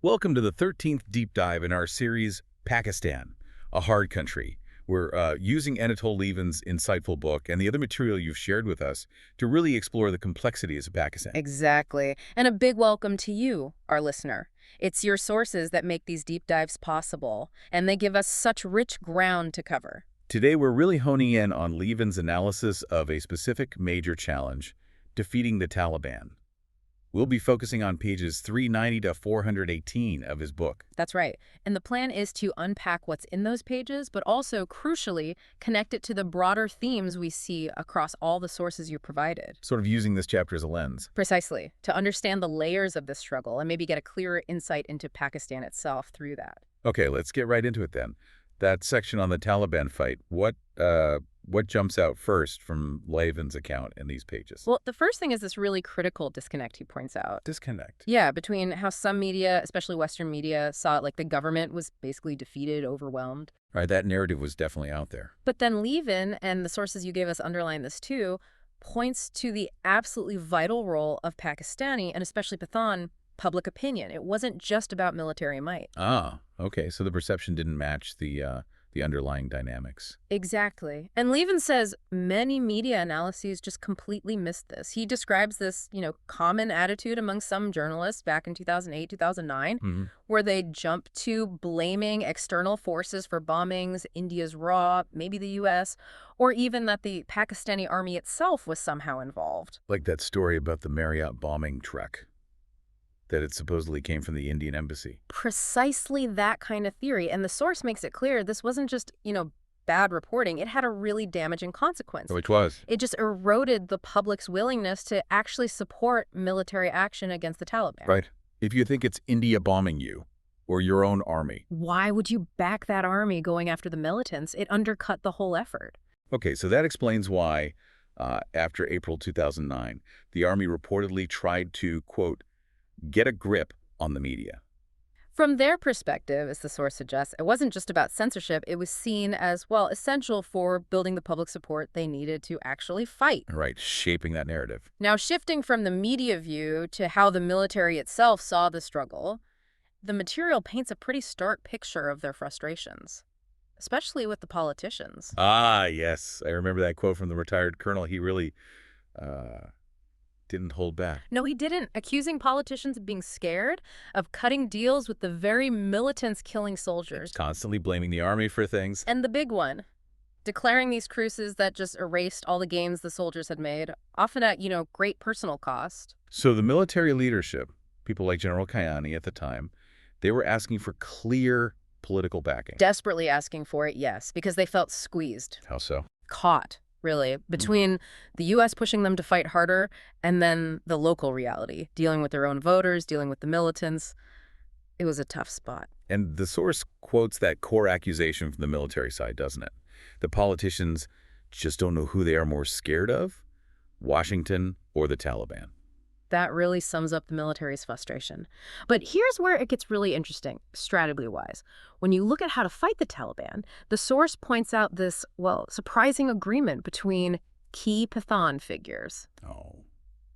Welcome to the 13th deep dive in our series, Pakistan, a hard country. We're using Anatol Lieven's insightful book and the other material you've shared with us to really explore the complexities of Pakistan. Exactly. And a big welcome to you, our listener. It's your sources that make these deep dives possible, and they give us such rich ground to cover. Today, we're really honing in on Lieven's analysis of a specific major challenge, defeating the Taliban. We'll be focusing on pages 390 to 418 of his book. That's right. And the plan is to unpack what's in those pages, but also, crucially, connect it to the broader themes we see across all the sources you provided. Sort of using this chapter as a lens. Precisely, to understand the layers of this struggle and maybe get a clearer insight into Pakistan itself through that. Okay, let's get right into it then. That section on the Taliban fight, what jumps out first from Lieven's account in these pages? Well, the first thing is this really critical disconnect he points out. Disconnect. Yeah, between how some media, especially Western media, saw it like the government was basically defeated, overwhelmed. Right, that narrative was definitely out there. But then Lieven, and the sources you gave us underline this too, points to the absolutely vital role of Pakistani, and especially Pathan, public opinion. It wasn't just about military might. Ah, okay, so the perception didn't match the underlying dynamics. Exactly. And Lieven says many media analyses just completely missed this. He describes this, common attitude among some journalists back in 2008, 2009, where they jump to blaming external forces for bombings, India's raw, maybe the U.S., or even that the Pakistani army itself was somehow involved. Like that story about the Marriott bombing truck, that it supposedly came from the Indian embassy. Precisely that kind of theory. And the source makes it clear this wasn't just, bad reporting. It had a really damaging consequence. Which was? It just eroded the public's willingness to actually support military action against the Taliban. Right. If you think it's India bombing you, or your own army. Why would you back that army going after the militants? It undercut the whole effort. Okay, so that explains why, after April 2009, the army reportedly tried to, quote, get a grip on the media. From their perspective, as the source suggests, it wasn't just about censorship. It was seen as, essential for building the public support they needed to actually fight. Right, shaping that narrative. Now, shifting from the media view to how the military itself saw the struggle, the material paints a pretty stark picture of their frustrations, especially with the politicians. Ah, yes. I remember that quote from the retired colonel. He really didn't hold back. No, he didn't, accusing politicians of being scared, of cutting deals with the very militants killing soldiers. Constantly blaming the army for things. And the big one, declaring these truces that just erased all the gains the soldiers had made, often at, great personal cost. So the military leadership, people like General Kayani at the time, they were asking for clear political backing. Desperately asking for it, yes, because they felt squeezed. How so? Caught, really, between the U.S. pushing them to fight harder and then the local reality, dealing with their own voters, dealing with the militants. It was a tough spot. And the source quotes that core accusation from the military side, doesn't it? The politicians just don't know who they are more scared of, Washington or the Taliban. That really sums up the military's frustration. But here's where it gets really interesting, strategy-wise. When you look at how to fight the Taliban, the source points out this, surprising agreement between key Pathan figures. Oh,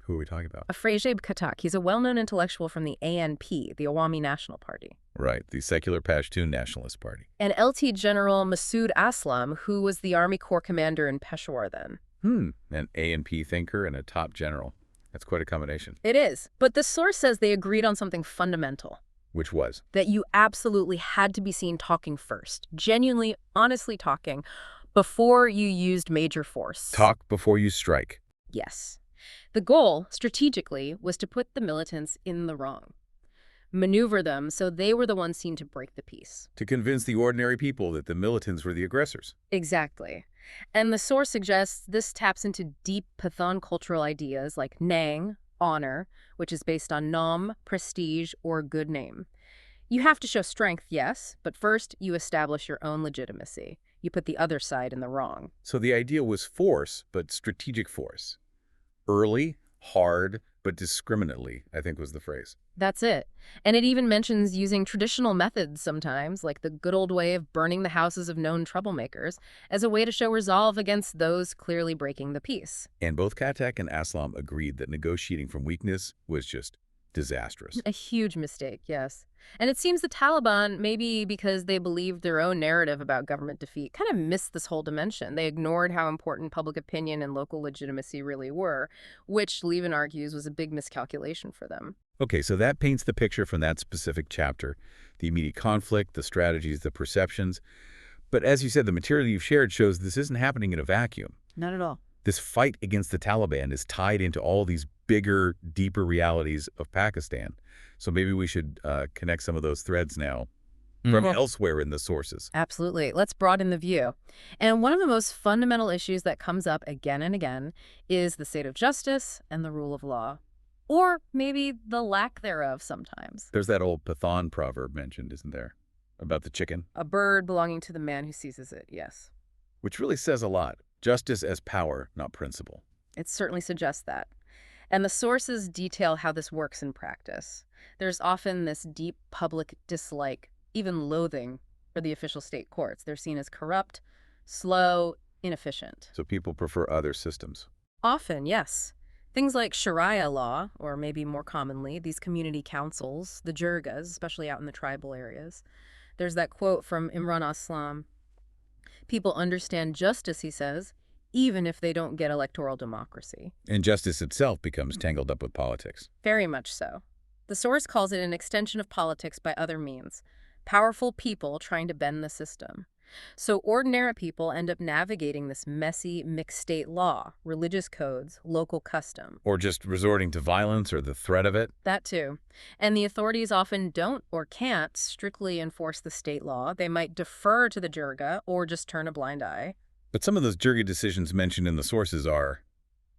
who are we talking about? Afrasiab Khattak, he's a well-known intellectual from the ANP, the Awami National Party. Right, the secular Pashtun Nationalist Party. And LT General Masood Aslam, who was the Army Corps commander in Peshawar then. An ANP thinker and a top general. That's quite a combination. It is. But the source says they agreed on something fundamental. Which was? That you absolutely had to be seen talking first. Genuinely, honestly talking before you used major force. Talk before you strike. Yes. The goal, strategically, was to put the militants in the wrong. Maneuver them so they were the ones seen to break the peace. To convince the ordinary people that the militants were the aggressors. Exactly. And the source suggests this taps into deep Pathan cultural ideas like Nang, honor, which is based on nom, prestige, or good name. You have to show strength, yes, but first you establish your own legitimacy. You put the other side in the wrong. So the idea was force, but strategic force. Early, hard, but discriminately, I think was the phrase. That's it. And it even mentions using traditional methods sometimes, like the good old way of burning the houses of known troublemakers, as a way to show resolve against those clearly breaking the peace. And both Khattak and Aslam agreed that negotiating from weakness was just Disastrous. A huge mistake, yes. And it seems the Taliban, maybe because they believed their own narrative about government defeat, kind of missed this whole dimension. They ignored how important public opinion and local legitimacy really were, which Lieven argues was a big miscalculation for them. Okay, so that paints the picture from that specific chapter. The immediate conflict, the strategies, the perceptions. But as you said, the material you've shared shows this isn't happening in a vacuum. Not at all. This fight against the Taliban is tied into all these bigger, deeper realities of Pakistan. So maybe we should connect some of those threads now from elsewhere in the sources. Absolutely. Let's broaden the view. And one of the most fundamental issues that comes up again and again is the state of justice and the rule of law. Or maybe the lack thereof sometimes. There's that old Pathan proverb mentioned, isn't there? About the chicken. A bird belonging to the man who seizes it, yes. Which really says a lot. Justice as power, not principle. It certainly suggests that. And the sources detail how this works in practice. There's often this deep public dislike, even loathing, for the official state courts. They're seen as corrupt, slow, inefficient. So people prefer other systems. Often, yes. Things like Sharia law, or maybe more commonly, these community councils, the jirgas, especially out in the tribal areas. There's that quote from Imran Aslam. People understand justice, he says, even if they don't get electoral democracy. And justice itself becomes tangled up with politics. Very much so. The source calls it an extension of politics by other means. Powerful people trying to bend the system. So ordinary people end up navigating this messy, mixed state law, religious codes, local custom. Or just resorting to violence or the threat of it. That too. And the authorities often don't or can't strictly enforce the state law. They might defer to the jirga or just turn a blind eye. But some of those jirga decisions mentioned in the sources are,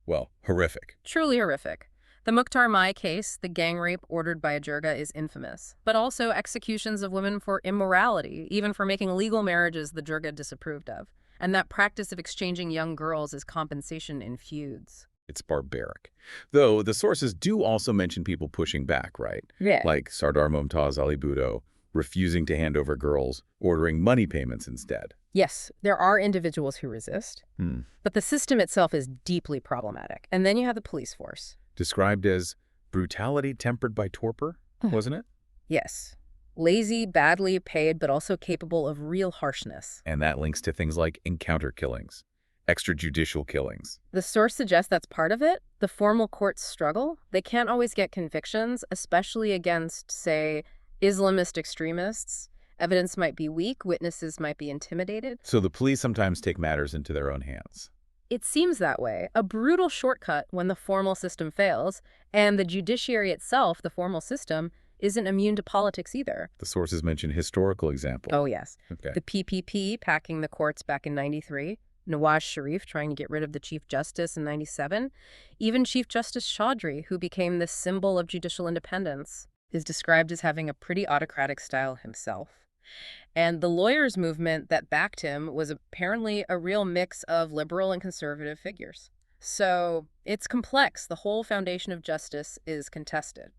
well, horrific. Truly horrific. The Mukhtar Mai case, the gang rape ordered by a jirga, is infamous. But also executions of women for immorality, even for making legal marriages the jirga disapproved of. And that practice of exchanging young girls as compensation in feuds. It's barbaric. Though the sources do also mention people pushing back, right? Yeah. Like Sardar Mumtaz Ali Bhutto refusing to hand over girls, ordering money payments instead. Yes, there are individuals who resist. But the system itself is deeply problematic. And then you have the police force. Described as brutality tempered by torpor, wasn't it? Yes. Lazy, badly paid, but also capable of real harshness. And that links to things like encounter killings, extrajudicial killings. The source suggests that's part of it. The formal courts struggle. They can't always get convictions, especially against, say, Islamist extremists. Evidence might be weak, witnesses might be intimidated. So the police sometimes take matters into their own hands. It seems that way, a brutal shortcut when the formal system fails, and the judiciary itself, the formal system, isn't immune to politics either. The sources mention historical example. Oh, yes. Okay. The PPP packing the courts back in '93, Nawaz Sharif trying to get rid of the Chief Justice in '97, even Chief Justice Chaudhry, who became this symbol of judicial independence, is described as having a pretty autocratic style himself. And the lawyers' movement that backed him was apparently a real mix of liberal and conservative figures. So it's complex. The whole foundation of justice is contested.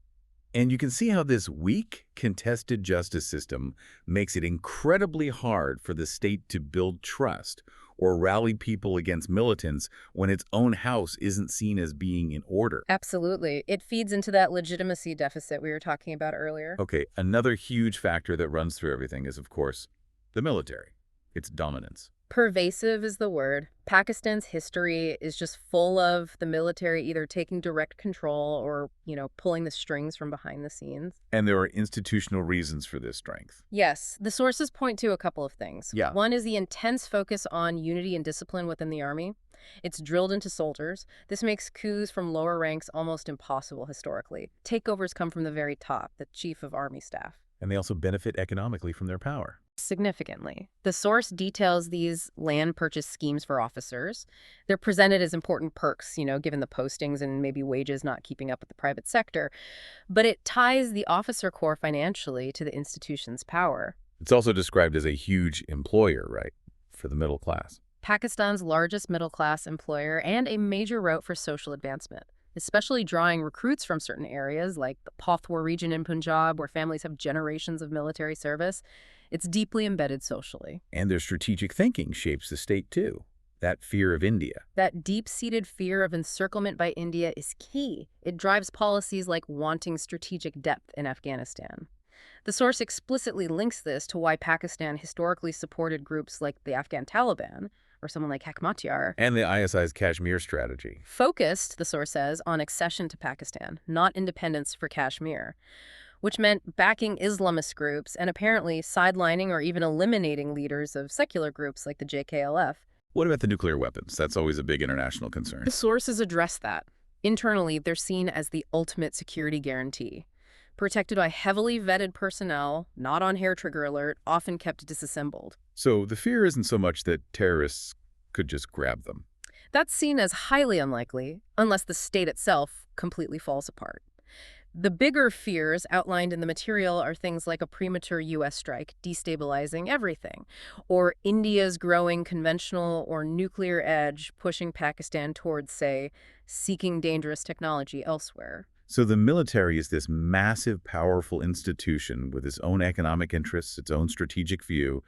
And you can see how this weak, contested justice system makes it incredibly hard for the state to build trust or rally people against militants when its own house isn't seen as being in order. Absolutely. It feeds into that legitimacy deficit we were talking about earlier. Okay, another huge factor that runs through everything is, of course, the military, its dominance. Pervasive is the word. Pakistan's history is just full of the military either taking direct control or, pulling the strings from behind the scenes. And there are institutional reasons for this strength. Yes, the sources point to a couple of things. Yeah. One is the intense focus on unity and discipline within the army. It's drilled into soldiers. This makes coups from lower ranks almost impossible historically. Takeovers come from the very top, the chief of army staff. And they also benefit economically from their power. Significantly. The source details these land purchase schemes for officers. They're presented as important perks, given the postings and maybe wages not keeping up with the private sector. But it ties the officer corps financially to the institution's power. It's also described as a huge employer, right, for the middle class. Pakistan's largest middle-class employer and a major route for social advancement, especially drawing recruits from certain areas like the Pathwar region in Punjab, where families have generations of military service. It's deeply embedded socially. And their strategic thinking shapes the state, too. That fear of India. That deep-seated fear of encirclement by India is key. It drives policies like wanting strategic depth in Afghanistan. The source explicitly links this to why Pakistan historically supported groups like the Afghan Taliban, or someone like Hekmatyar. And the ISI's Kashmir strategy. Focused, the source says, on accession to Pakistan, not independence for Kashmir, which meant backing Islamist groups and apparently sidelining or even eliminating leaders of secular groups like the JKLF. What about the nuclear weapons? That's always a big international concern. The sources address that. Internally, they're seen as the ultimate security guarantee. Protected by heavily vetted personnel, not on hair trigger alert, often kept disassembled. So the fear isn't so much that terrorists could just grab them. That's seen as highly unlikely, unless the state itself completely falls apart. The bigger fears outlined in the material are things like a premature U.S. strike destabilizing everything, or India's growing conventional or nuclear edge pushing Pakistan towards, say, seeking dangerous technology elsewhere. So the military is this massive, powerful institution with its own economic interests, its own strategic view,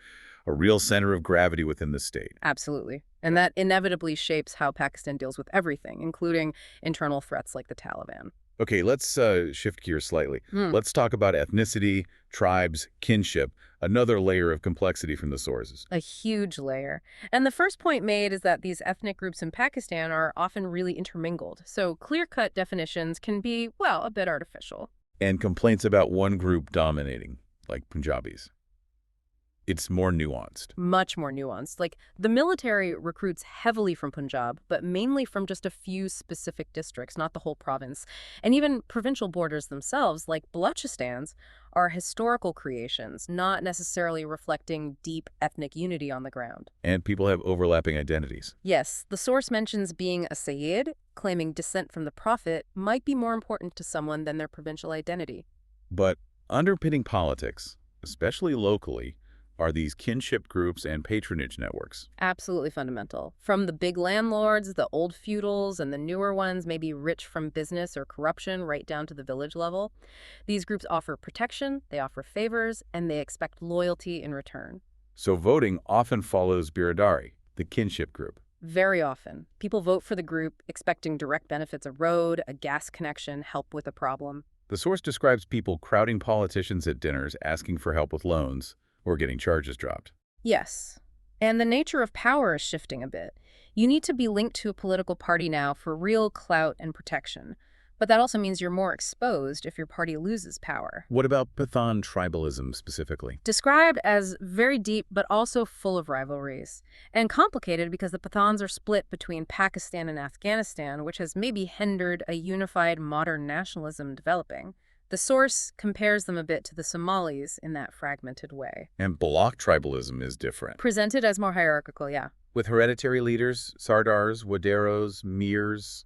a real center of gravity within the state. Absolutely. And that inevitably shapes how Pakistan deals with everything, including internal threats like the Taliban. Okay, let's shift gears slightly. Let's talk about ethnicity, tribes, kinship, another layer of complexity from the sources. A huge layer. And the first point made is that these ethnic groups in Pakistan are often really intermingled. So clear-cut definitions can be, well, a bit artificial. And complaints about one group dominating, like Punjabis. It's more nuanced. Much more nuanced. Like, the military recruits heavily from Punjab, but mainly from just a few specific districts, not the whole province. And even provincial borders themselves, like Balochistan's, are historical creations, not necessarily reflecting deep ethnic unity on the ground. And people have overlapping identities. Yes, the source mentions being a Sayyid, claiming descent from the Prophet, might be more important to someone than their provincial identity. But underpinning politics, especially locally, are these kinship groups and patronage networks. Absolutely fundamental. From the big landlords, the old feudals, and the newer ones maybe rich from business or corruption right down to the village level. These groups offer protection, they offer favors, and they expect loyalty in return. So voting often follows biradari, the kinship group. Very often. People vote for the group expecting direct benefits, a road, a gas connection, help with a problem. The source describes people crowding politicians at dinners asking for help with loans, or getting charges dropped. Yes. And the nature of power is shifting a bit. You need to be linked to a political party now for real clout and protection. But that also means you're more exposed if your party loses power. What about Pathan tribalism specifically? Described as very deep but also full of rivalries. And complicated because the Pathans are split between Pakistan and Afghanistan, which has maybe hindered a unified modern nationalism developing. The source compares them a bit to the Somalis in that fragmented way. And block tribalism is different. Presented as more hierarchical, yeah. With hereditary leaders, Sardars, Waderos, Mirs,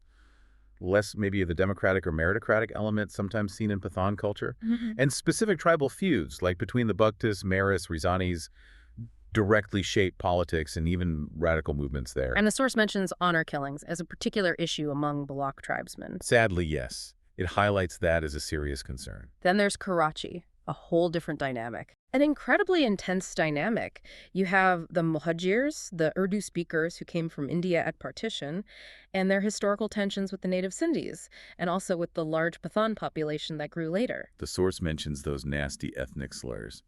less maybe of the democratic or meritocratic element sometimes seen in Pathan culture, and specific tribal feuds like between the Bugtis, Meris, Rizanis directly shape politics and even radical movements there. And the source mentions honor killings as a particular issue among Balak tribesmen. Sadly, yes. It highlights that as a serious concern. Then there's Karachi, a whole different dynamic. An incredibly intense dynamic. You have the Muhajirs, the Urdu speakers who came from India at partition, and their historical tensions with the native Sindhis, and also with the large Pathan population that grew later. The source mentions those nasty ethnic slurs.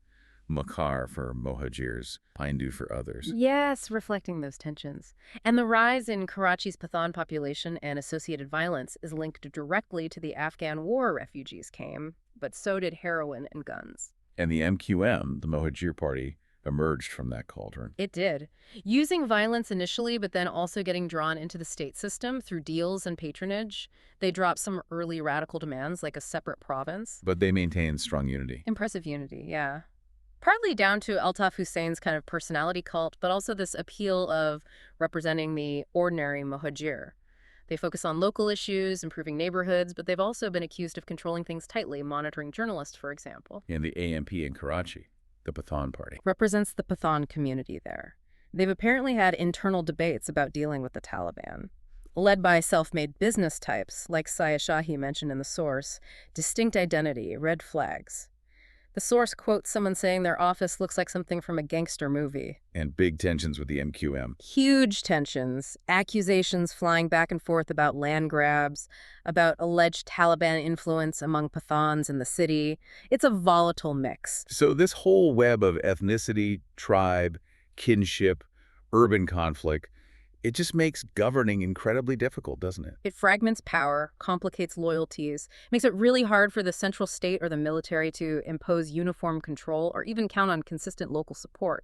Makar for Mohajirs, Pindu for others. Yes, reflecting those tensions. And the rise in Karachi's Pathan population and associated violence is linked directly to the Afghan war refugees came, but so did heroin and guns. And the MQM, the Mohajir party, emerged from that cauldron. It did. Using violence initially, but then also getting drawn into the state system through deals and patronage. They dropped some early radical demands like a separate province. But they maintained strong unity. Impressive unity, yeah. Partly down to Altaf Hussein's kind of personality cult, but also this appeal of representing the ordinary Mohajir. They focus on local issues, improving neighborhoods, but they've also been accused of controlling things tightly, monitoring journalists, for example. And the AMP in Karachi, the Pathan party, represents the Pathan community there. They've apparently had internal debates about dealing with the Taliban. Led by self-made business types, like Saya Shahi mentioned in the source, distinct identity, red flags. The source quotes someone saying their office looks like something from a gangster movie. And big tensions with the MQM. Huge tensions, accusations flying back and forth about land grabs, about alleged Taliban influence among Pathans in the city. It's a volatile mix. So this whole web of ethnicity, tribe, kinship, urban conflict, it just makes governing incredibly difficult, doesn't it? It fragments power, complicates loyalties, makes it really hard for the central state or the military to impose uniform control or even count on consistent local support,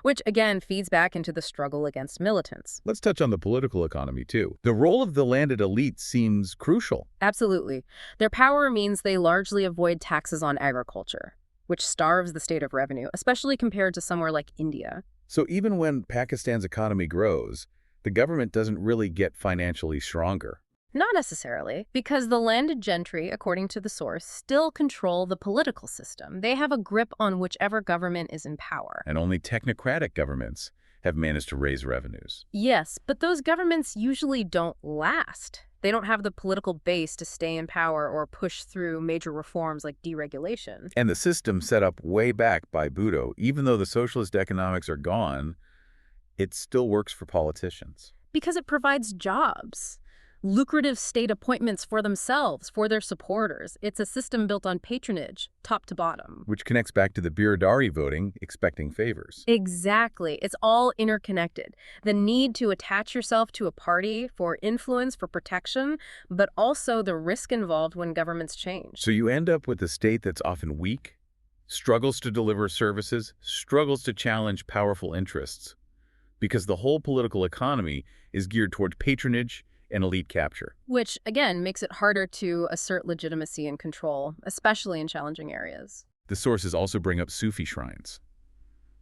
which again feeds back into the struggle against militants. Let's touch on the political economy, too. The role of the landed elite seems crucial. Absolutely. Their power means they largely avoid taxes on agriculture, which starves the state of revenue, especially compared to somewhere like India. So even when Pakistan's economy grows, the government doesn't really get financially stronger. Not necessarily, because the landed gentry, according to the source, still control the political system. They have a grip on whichever government is in power. And only technocratic governments have managed to raise revenues. Yes, but those governments usually don't last. They don't have the political base to stay in power or push through major reforms like deregulation. And the system set up way back by Bhutto, even though the socialist economics are gone, it still works for politicians. Because it provides jobs, lucrative state appointments for themselves, for their supporters. It's a system built on patronage, top to bottom. Which connects back to the Biradari voting, expecting favors. Exactly. It's all interconnected. The need to attach yourself to a party for influence, for protection, but also the risk involved when governments change. So you end up with a state that's often weak, struggles to deliver services, struggles to challenge powerful interests, because the whole political economy is geared toward patronage and elite capture. Which, again, makes it harder to assert legitimacy and control, especially in challenging areas. The sources also bring up Sufi shrines.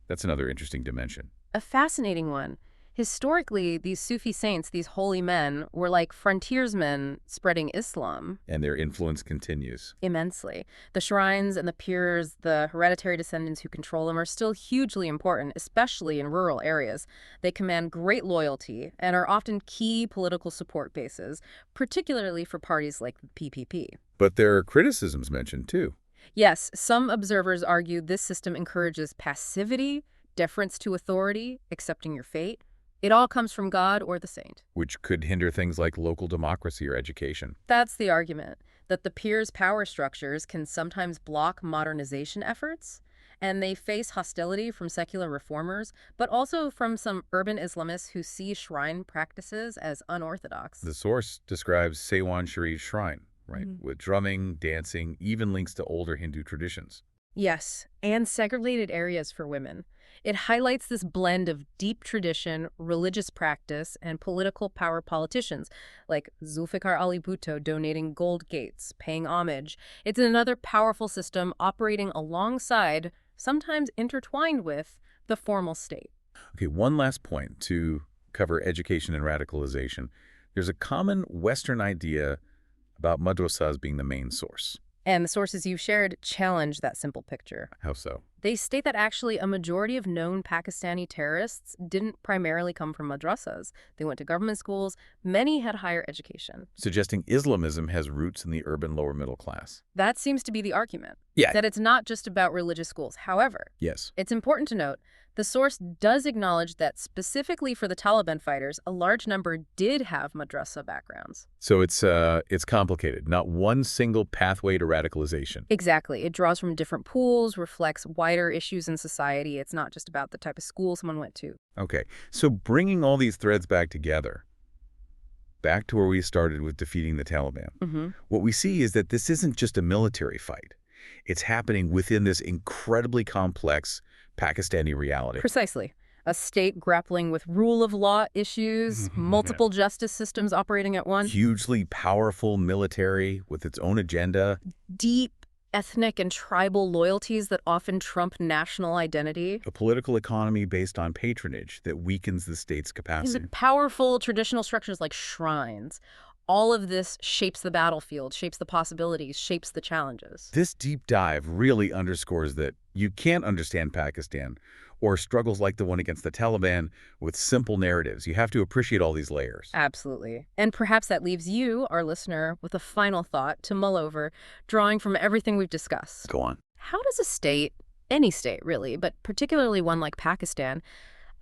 That's another interesting dimension. A fascinating one. Historically, these Sufi saints, these holy men, were like frontiersmen spreading Islam. And their influence continues. Immensely. The shrines and the pirs, the hereditary descendants who control them, are still hugely important, especially in rural areas. They command great loyalty and are often key political support bases, particularly for parties like the PPP. But there are criticisms mentioned, too. Yes, some observers argue this system encourages passivity, deference to authority, accepting your fate. It all comes from God or the saint. Which could hinder things like local democracy or education. That's the argument, that the peers' power structures can sometimes block modernization efforts, and they face hostility from secular reformers, but also from some urban Islamists who see shrine practices as unorthodox. The source describes Sewan Sharif Shrine, right, with drumming, dancing, even links to older Hindu traditions. Yes, and segregated areas for women. It highlights this blend of deep tradition, religious practice, and political power politicians, like Zulfikar Ali Bhutto donating gold gates, paying homage. It's another powerful system operating alongside, sometimes intertwined with, the formal state. Okay, one last point to cover education and radicalization. There's a common Western idea about madrasas being the main source. And the sources you've shared challenge that simple picture. How so? They state that actually a majority of known Pakistani terrorists didn't primarily come from madrasas. They went to government schools. Many had higher education. Suggesting Islamism has roots in the urban lower middle class. That seems to be the argument. Yeah. That it's not just about religious schools. However, yes, it's important to note the source does acknowledge that specifically for the Taliban fighters, a large number did have madrasa backgrounds. So it's complicated. Not one single pathway to radicalization. Exactly. It draws from different pools, reflects wider issues in society. It's not just about the type of school someone went to. Okay, so bringing all these threads back together, back to where we started with defeating the Taliban, what we see is that this isn't just a military fight. It's happening within this incredibly complex Pakistani reality. Precisely. A state grappling with rule of law issues, multiple justice systems operating at once. Hugely powerful military with its own agenda. Deep ethnic and tribal loyalties that often trump national identity. A political economy based on patronage that weakens the state's capacity. And powerful traditional structures like shrines. All of this shapes the battlefield, shapes the possibilities, shapes the challenges. This deep dive really underscores that you can't understand Pakistan or struggles like the one against the Taliban with simple narratives. You have to appreciate all these layers. Absolutely. And perhaps that leaves you, our listener, with a final thought to mull over, drawing from everything we've discussed. Go on. How does a state, any state really, but particularly one like Pakistan,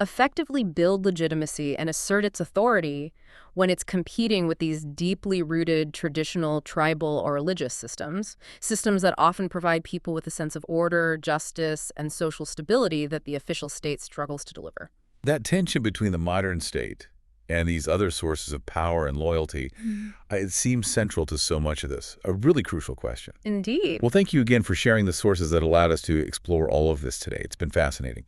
effectively build legitimacy and assert its authority when it's competing with these deeply rooted traditional tribal or religious systems that often provide people with a sense of order, justice, and social stability that the official state struggles to deliver? That tension between the modern state and these other sources of power and loyalty, it seems central to so much of this. A really crucial question. Indeed. Well, thank you again for sharing the sources that allowed us to explore all of this today. It's been fascinating.